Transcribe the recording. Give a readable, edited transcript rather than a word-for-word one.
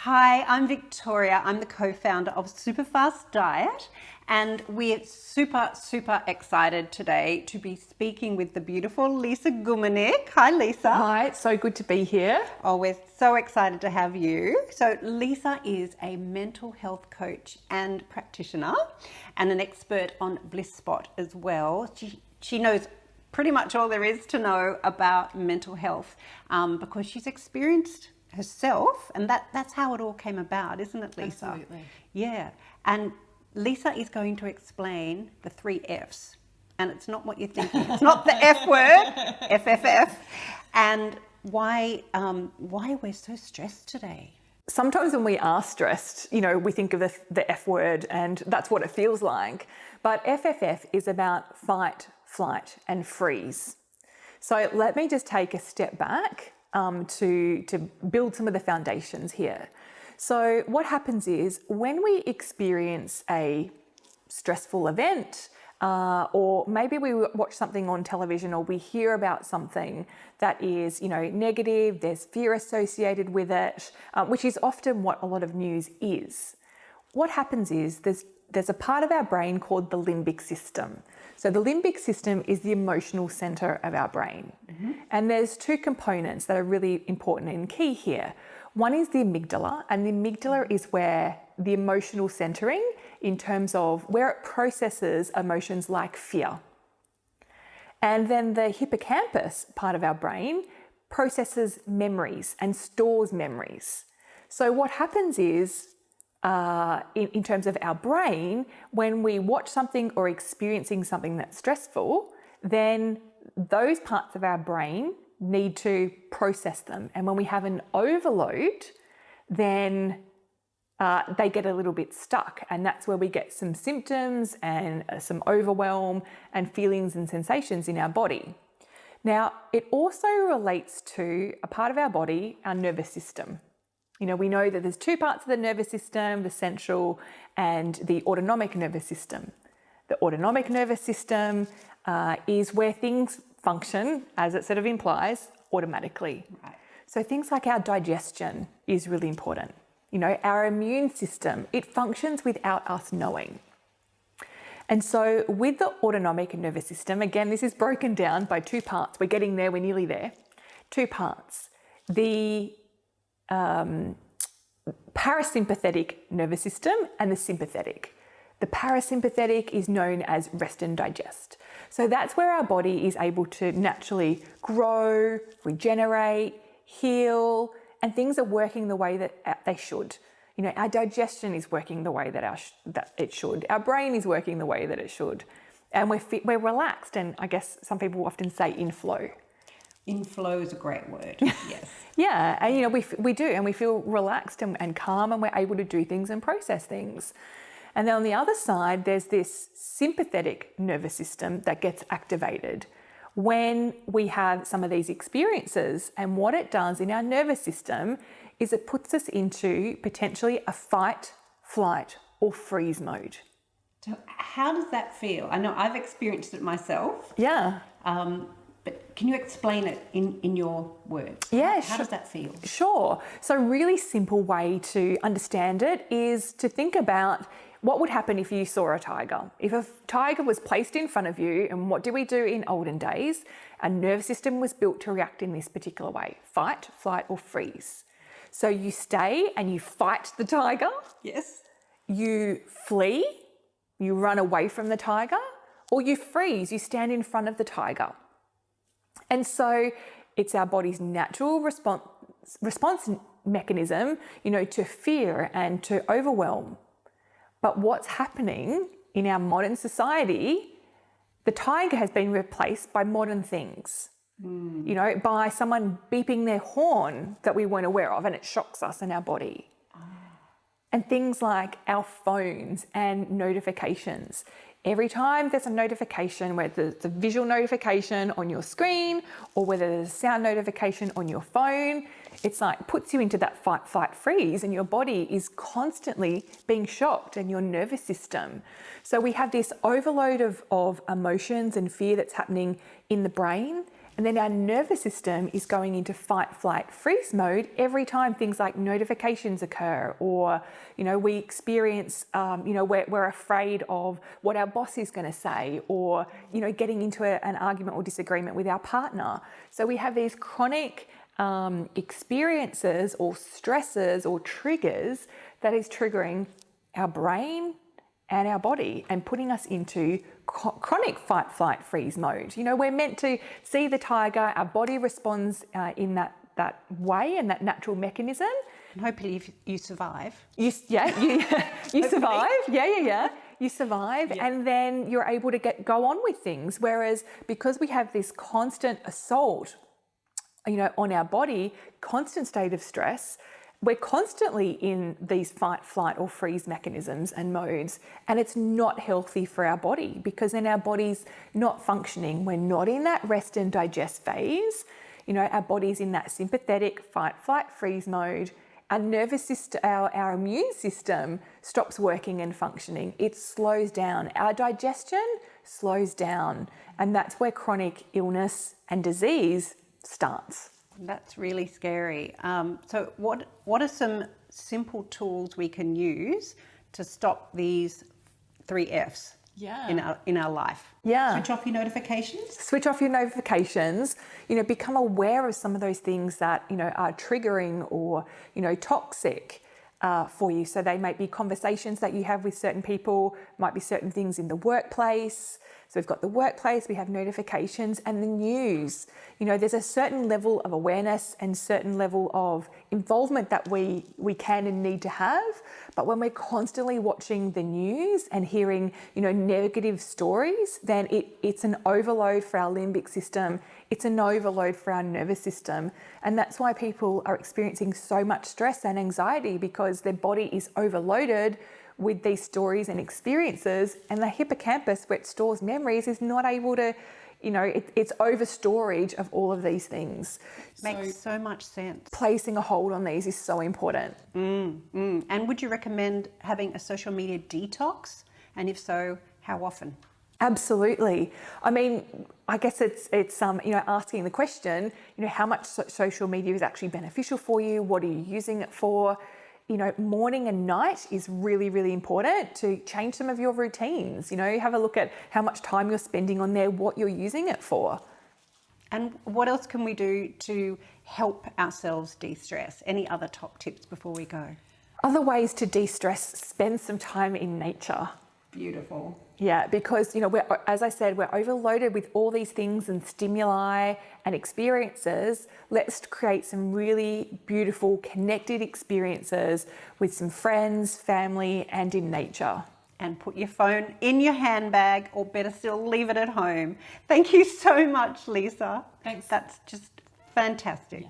Hi, I'm Victoria. I'm the co-founder of SuperFastDiet, and we're super excited today to be speaking with the beautiful Lisa Gumanik. Hi, Lisa. Hi, it's so good to be here. Oh, we're so excited to have you. So Lisa is a mental health coach and practitioner and an expert on Bliss Spot as well. She knows pretty much all there is to know about mental health because she's experienced herself, and that's how it all came about, isn't it, Lisa? Absolutely. Yeah. And Lisa is going to explain the 3 F's, and it's not what you're thinking. It's not the F word, FFF, and why we're so stressed today. Sometimes when we are stressed, we think of the F word and that's what it feels like. But FFF is about fight, flight and freeze. So let me just take a step back to build some of the foundations here. So what happens is when we experience a stressful event, or maybe we watch something on television or we hear about something that is, negative, there's fear associated with it, which is often what a lot of news is. What happens is there's a part of our brain called the limbic system. So the limbic system is the emotional center of our brain. Mm-hmm. And there's 2 components that are really important and key here. One is the amygdala, and the amygdala is where the emotional centering in terms of where it processes emotions like fear. And then the hippocampus part of our brain processes memories and stores memories. So what happens is, in terms of our brain, when we watch something or experiencing something that's stressful, then those parts of our brain need to process them. And when we have an overload, then they get a little bit stuck. And that's where we get some symptoms and some overwhelm and feelings and sensations in our body. Now, it also relates to a part of our body, our nervous system. We know that there's 2 parts of the nervous system, the central and the autonomic nervous system. The autonomic nervous system is where things function, as it sort of implies, automatically. Right. So things like our digestion is really important. Our immune system, it functions without us knowing. And so with the autonomic nervous system, again, this is broken down by 2 parts. We're getting there, we're nearly there. 2 parts. The parasympathetic nervous system and the sympathetic. The parasympathetic is known as rest and digest. So that's where our body is able to naturally grow, regenerate, heal, and things are working the way that they should. Our digestion is working the way that it should. Our brain is working the way that it should. And we're relaxed, and I guess some people often say in flow. Inflow is a great word, yes. Yeah, and we do, and we feel relaxed and calm, and we're able to do things and process things. And then on the other side, there's this sympathetic nervous system that gets activated when we have some of these experiences. And what it does in our nervous system is it puts us into potentially a fight, flight, or freeze mode. So how does that feel? I know I've experienced it myself. Yeah. But can you explain it in your words? Yeah, How does that feel? Sure. So a really simple way to understand it is to think about what would happen if you saw a tiger. If a tiger was placed in front of you, and what do we do in olden days? Our nervous system was built to react in this particular way: fight, flight, or freeze. So you stay and you fight the tiger. Yes. You flee, you run away from the tiger, or you freeze, you stand in front of the tiger. And so it's our body's natural response mechanism, to fear and to overwhelm. But what's happening in our modern society, the tiger has been replaced by modern things. By someone beeping their horn that we weren't aware of, and it shocks us in our body. And things like our phones and notifications. Every time there's a notification, whether it's a visual notification on your screen or whether there's a sound notification on your phone, it's like puts you into that fight, flight, freeze, and your body is constantly being shocked, and your nervous system. So we have this overload of emotions and fear that's happening in the brain, And then our nervous system is going into fight, flight, freeze mode every time things like notifications occur, or, we experience, we're afraid of what our boss is going to say, or, getting into an argument or disagreement with our partner. So we have these chronic experiences or stresses or triggers that is triggering our brain and our body and putting us into chronic fight, flight, freeze mode. We're meant to see the tiger, our body responds in that way and that natural mechanism. And hopefully you survive. You survive. Yeah. You survive, and then you're able to go on with things. Whereas because we have this constant assault, on our body, constant state of stress, we're constantly in these fight, flight, or freeze mechanisms and modes, and it's not healthy for our body because then our body's not functioning. We're not in that rest and digest phase. Our body's in that sympathetic fight, flight, freeze mode. Our nervous system, our immune system stops working and functioning. It slows down. Our digestion slows down, and that's where chronic illness and disease starts. That's really scary. So what are some simple tools we can use to stop these 3 Fs in our life? Yeah. Switch off your notifications. Switch off your notifications. Become aware of some of those things that, are triggering or, toxic for you. So they might be conversations that you have with certain people, might be certain things in the workplace. So we've got the workplace, we have notifications, and the news. There's a certain level of awareness and certain level of involvement that we can and need to have. But when we're constantly watching the news and hearing, negative stories, then it's an overload for our limbic system. It's an overload for our nervous system. And that's why people are experiencing so much stress and anxiety, because their body is overloaded with these stories and experiences, and the hippocampus, where it stores memories, is not able to, it's over storage of all of these things. Makes so much sense. Placing a hold on these is so important. And would you recommend having a social media detox? And if so, how often? Absolutely. I mean, I guess it's asking the question, how much social media is actually beneficial for you? What are you using it for? Morning and night is really, really important to change some of your routines. Have a look at how much time you're spending on there, what you're using it for. And what else can we do to help ourselves de-stress? Any other top tips before we go? Other ways to de-stress: spend some time in nature. Beautiful. Yeah, because, as I said, we're overloaded with all these things and stimuli and experiences. Let's create some really beautiful, connected experiences with some friends, family, and in nature. And put your phone in your handbag, or better still, leave it at home. Thank you so much, Lisa. Thanks. That's just fantastic. Yeah.